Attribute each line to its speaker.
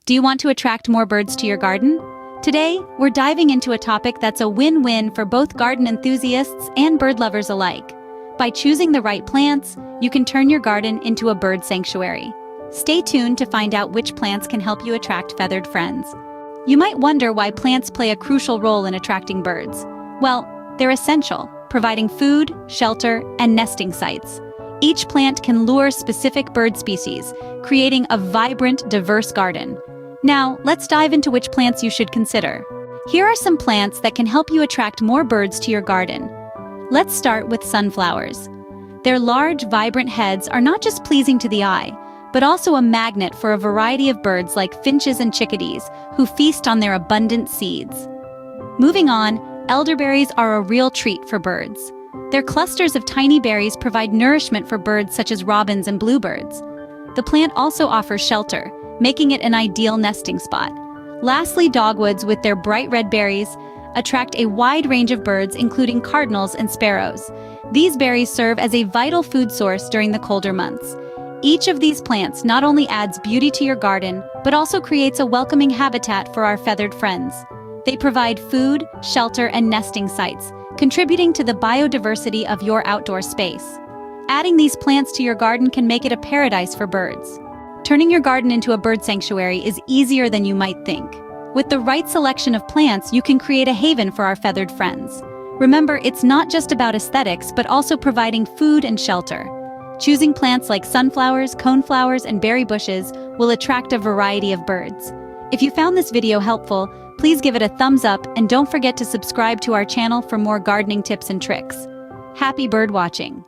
Speaker 1: Do you want to attract more birds to your garden? Today, we're diving into a topic that's a win-win for both garden enthusiasts and bird lovers alike. By choosing the right plants, you can turn your garden into a bird sanctuary. Stay tuned to find out which plants can help you attract feathered friends. You might wonder why plants play a crucial role in attracting birds. Well, they're essential, providing food, shelter, and nesting sites. Each plant can lure specific bird species, creating a vibrant, diverse garden. Now, let's dive into which plants you should consider. Here are some plants that can help you attract more birds to your garden. Let's start with sunflowers. Their large, vibrant heads are not just pleasing to the eye, but also a magnet for a variety of birds like finches and chickadees, who feast on their abundant seeds. Moving on, elderberries are a real treat for birds. Their clusters of tiny berries provide nourishment for birds such as robins and bluebirds. The plant also offers shelter, making it an ideal nesting spot. Lastly, dogwoods with their bright red berries attract a wide range of birds, including cardinals and sparrows. These berries serve as a vital food source during the colder months. Each of these plants not only adds beauty to your garden, but also creates a welcoming habitat for our feathered friends. They provide food, shelter, and nesting sites, contributing to the biodiversity of your outdoor space. Adding these plants to your garden can make it a paradise for birds. Turning your garden into a bird sanctuary is easier than you might think. With the right selection of plants, you can create a haven for our feathered friends. Remember, it's not just about aesthetics, but also providing food and shelter. Choosing plants like sunflowers, coneflowers, and berry bushes will attract a variety of birds. If you found this video helpful, please give it a thumbs up and don't forget to subscribe to our channel for more gardening tips and tricks. Happy bird watching!